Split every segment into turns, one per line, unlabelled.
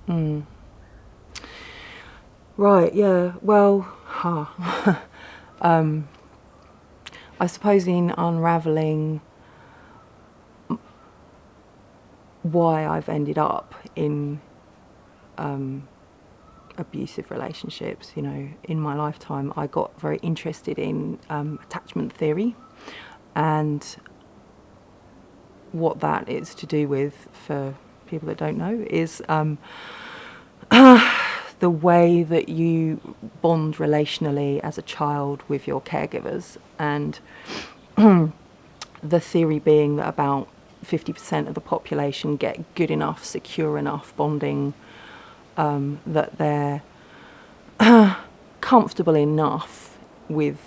Mm. Right, yeah. Well, I suppose in unravelling why I've ended up in abusive relationships, in my lifetime, I got very interested in attachment theory and what that is to do with, for people that don't know, is the way that you bond relationally as a child with your caregivers, and the theory being that about 50% of the population get good enough, secure enough bonding, that they're comfortable enough with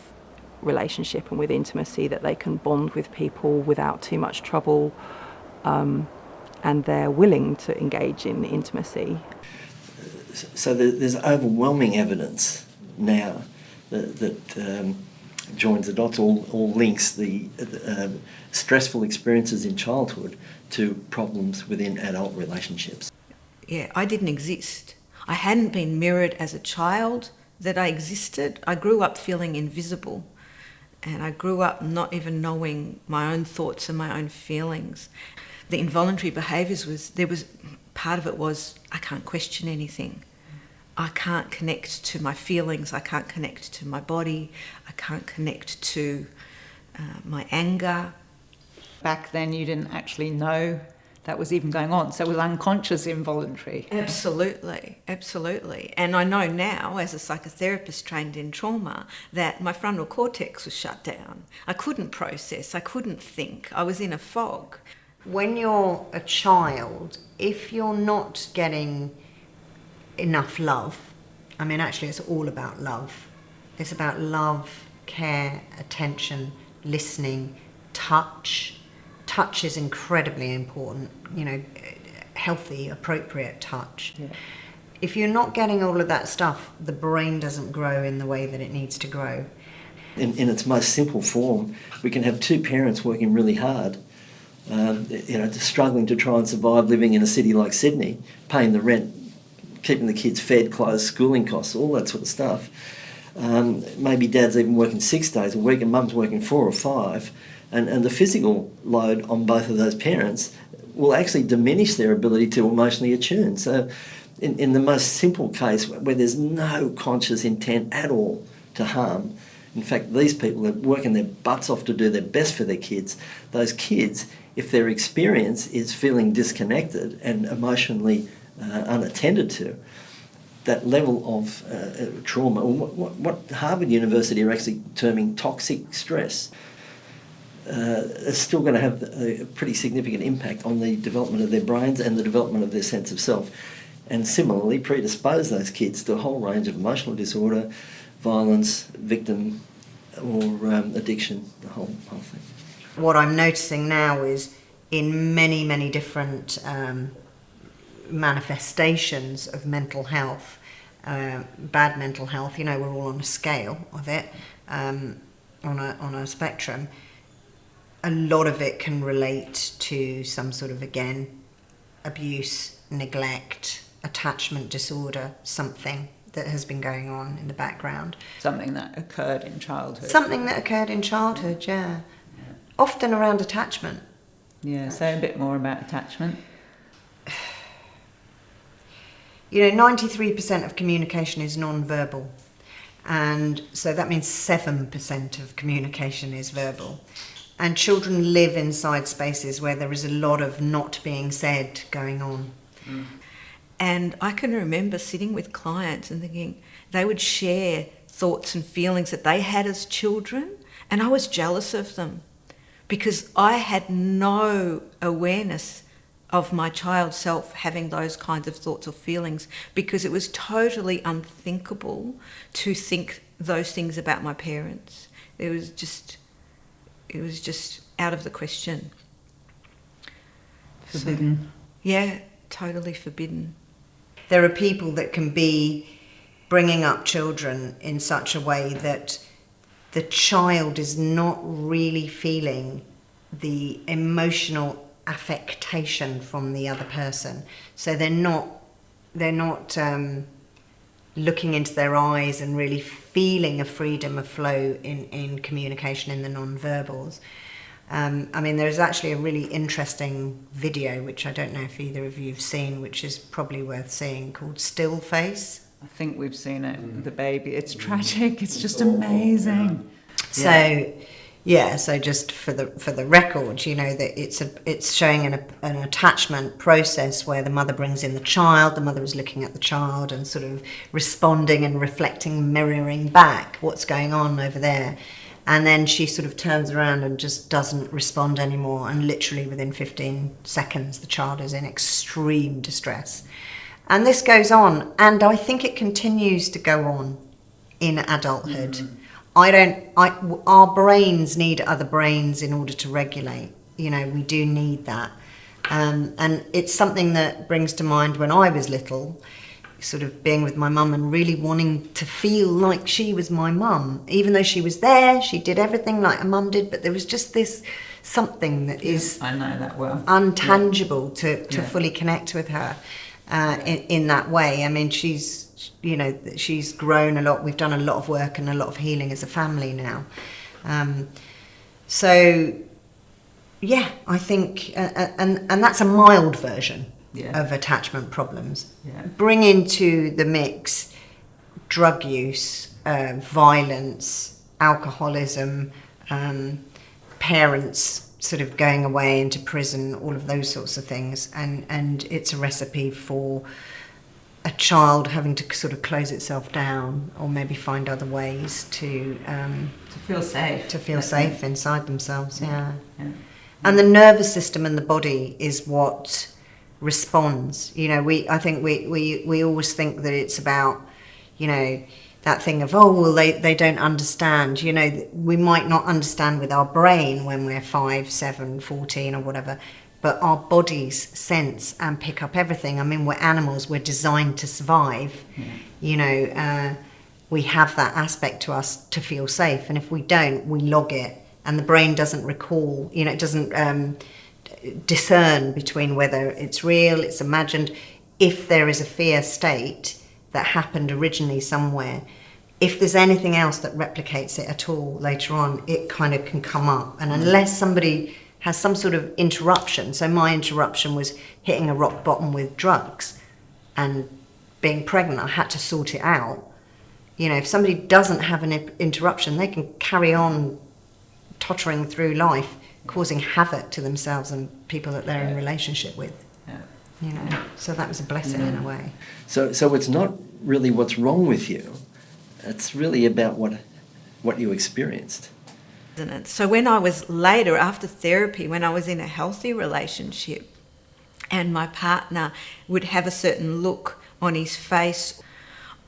relationship and with intimacy that they can bond with people without too much trouble, and they're willing to engage in intimacy.
So there's overwhelming evidence now that joins the dots, all links the stressful experiences in childhood to problems within adult relationships.
Yeah, I didn't exist. I hadn't been mirrored as a child that I existed. I grew up feeling invisible, and I grew up not even knowing my own thoughts and my own feelings. The involuntary behaviours part of it was I can't question anything. I can't connect to my feelings. I can't connect to my body. I can't connect to my anger.
Back then you didn't actually know that was even going on, so it was unconscious involuntary.
Absolutely, absolutely. And I know now, as a psychotherapist trained in trauma, that my frontal cortex was shut down. I couldn't process, I couldn't think, I was in a fog.
When you're a child, if you're not getting enough love, I mean, actually it's all about love. It's about love, care, attention, listening, touch. Touch is incredibly important, healthy, appropriate touch. Yeah. If you're not getting all of that stuff, the brain doesn't grow in the way that it needs to grow.
In its most simple form, we can have two parents working really hard, struggling to try and survive living in a city like Sydney, paying the rent, keeping the kids fed, clothes, schooling costs, all that sort of stuff. Maybe dad's even working 6 days a week and mum's working 4 or 5. And the physical load on both of those parents will actually diminish their ability to emotionally attune. So in the most simple case, where there's no conscious intent at all to harm, in fact, these people are working their butts off to do their best for their kids. Those kids, if their experience is feeling disconnected and emotionally unattended to, that level of trauma, or what Harvard University are actually terming toxic stress, is still going to have a pretty significant impact on the development of their brains and the development of their sense of self, and similarly predispose those kids to a whole range of emotional disorder, violence, victim, or addiction, the whole thing.
What I'm noticing now is in many, many different manifestations of mental health, bad mental health, we're all on a scale of it, on a spectrum. A lot of it can relate to some sort of, again, abuse, neglect, attachment disorder, something that has been going on in the background.
Something that occurred in childhood.
Yeah. Often around attachment.
Yeah, say a bit more about attachment.
93% of communication is non-verbal. And so that means 7% of communication is verbal. And children live inside spaces where there is a lot of not being said going on.
Mm. And I can remember sitting with clients and thinking they would share thoughts and feelings that they had as children, and I was jealous of them because I had no awareness of my child self having those kinds of thoughts or feelings, because it was totally unthinkable to think those things about my parents. It was just out of the question.
Forbidden.
So, yeah, totally forbidden.
There are people that can be bringing up children in such a way that the child is not really feeling the emotional affectation from the other person. So they're not looking into their eyes and really feeling a freedom of flow in communication in the non-verbals. I mean, there's actually a really interesting video, which I don't know if either of you have seen, which is probably worth seeing, called Still Face.
I think we've seen it, the baby. It's tragic. It's just amazing.
So, so just for the record, you know, that it's showing an attachment process where the mother brings in the child, the mother is looking at the child and sort of responding and reflecting, mirroring back what's going on over there. And then she sort of turns around and just doesn't respond anymore. And literally within 15 seconds, the child is in extreme distress. And this goes on. And I think it continues to go on in adulthood. Our brains need other brains in order to regulate. You know, we do need that. And it's something that brings to mind when I was little, sort of being with my mum and really wanting to feel like she was my mum. Even though she was there, she did everything like a mum did, but there was just this something that is
I know that well.
Untangible to fully connect with her in that way. I mean, she's grown a lot. We've done a lot of work and a lot of healing as a family now. I think, and that's a mild version of attachment problems. Bring into the mix drug use, violence, alcoholism, parents sort of going away into prison, all of those sorts of things, and it's a recipe for a child having to sort of close itself down or maybe find other ways to
feel safe.
To feel safe inside themselves, And the nervous system and the body is what responds. You know, I think we always think that it's about, you know, that thing of, oh, well, they don't understand. You know, we might not understand with our brain when we're 5, 7, 14 or whatever, but our bodies sense and pick up everything. I mean, we're animals, we're designed to survive. You know, we have that aspect to us to feel safe, and if we don't, we log it, and the brain doesn't recall, you know, it doesn't discern between whether it's real, it's imagined. If there is a fear state that happened originally somewhere, if there's anything else that replicates it at all later on, it kind of can come up. And unless somebody has some sort of interruption, so my interruption was hitting a rock bottom with drugs and being pregnant, I had to sort it out. You know, if somebody doesn't have an interruption, they can carry on tottering through life, causing havoc to themselves and people that they're in relationship with. You know, so that was a blessing in a way.
So it's not really what's wrong with you. It's really about what you experienced.
Isn't it? So when I was later, after therapy, when I was in a healthy relationship and my partner would have a certain look on his face,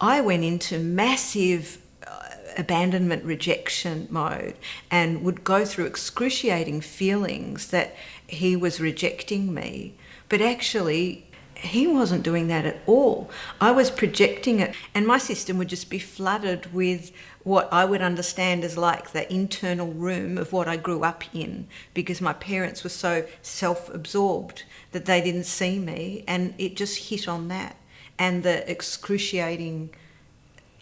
I went into massive abandonment rejection mode and would go through excruciating feelings that he was rejecting me. But actually, he wasn't doing that at all. I was projecting it, and my system would just be flooded with what I would understand as like the internal room of what I grew up in, because my parents were so self-absorbed that they didn't see me, and it just hit on that. And the excruciating,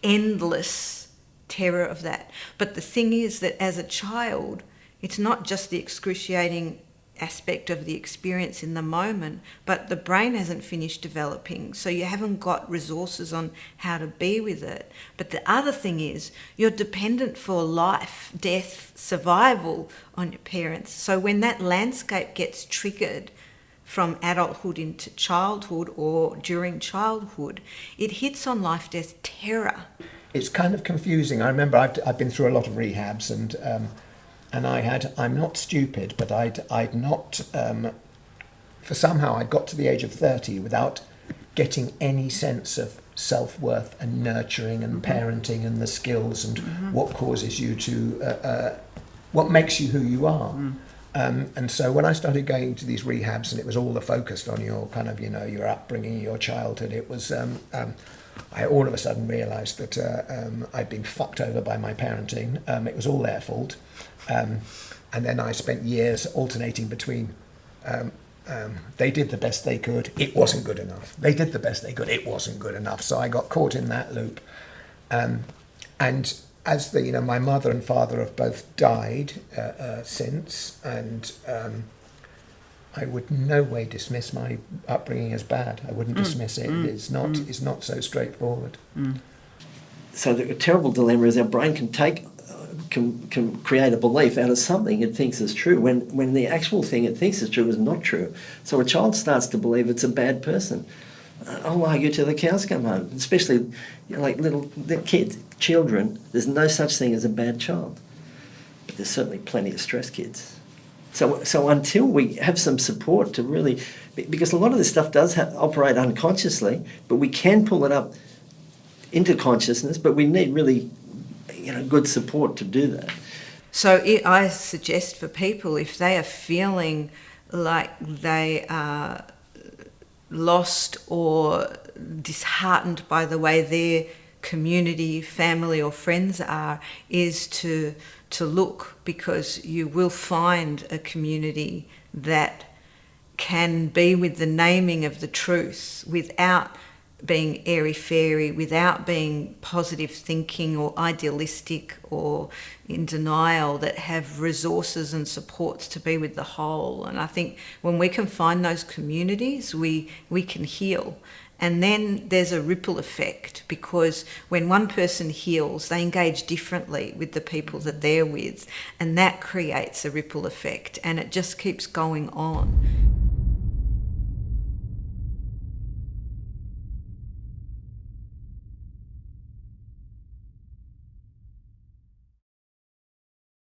endless terror of that. But the thing is that as a child, it's not just the excruciating aspect of the experience in the moment, but the brain hasn't finished developing, so you haven't got resources on how to be with it. But the other thing is you're dependent for life, death, survival on your parents. So when that landscape gets triggered from adulthood into childhood or during childhood, it hits on life, death, terror.
It's kind of confusing. I remember I've been through a lot of rehabs, and I'm not stupid, but I'd not, for somehow I'd got to the age of 30 without getting any sense of self-worth and nurturing and parenting and the skills and what causes you to, what makes you who you are. And so when I started going to these rehabs, and it was all the focused on your kind of, you know, your upbringing, your childhood, it was, I all of a sudden realised that I'd been fucked over by my parenting. It was all their fault. And then I spent years alternating between They did the best they could. It wasn't good enough. They did the best they could. It wasn't good enough. So I got caught in that loop. And as my mother and father have both died since, and I would no way dismiss my upbringing as bad. I wouldn't dismiss it. It's not so straightforward.
So the terrible dilemma is our brain can create a belief out of something it thinks is true when the actual thing it thinks is true is not true. So a child starts to believe it's a bad person. I'll argue till the cows come home, especially like little kids, children. There's no such thing as a bad child, but there's certainly plenty of stress kids. So until we have some support to really, because a lot of this stuff does operate unconsciously, but we can pull it up into consciousness, but we need really good support to do that.
So I suggest for people, if they are feeling like they are lost or disheartened by the way their community, family or friends are, is to look, because you will find a community that can be with the naming of the truth without being airy-fairy, without being positive thinking or idealistic or in denial, that have resources and supports to be with the whole. And I think when we can find those communities, we can heal. And then there's a ripple effect, because when one person heals, they engage differently with the people that they're with, and that creates a ripple effect, and it just keeps going on.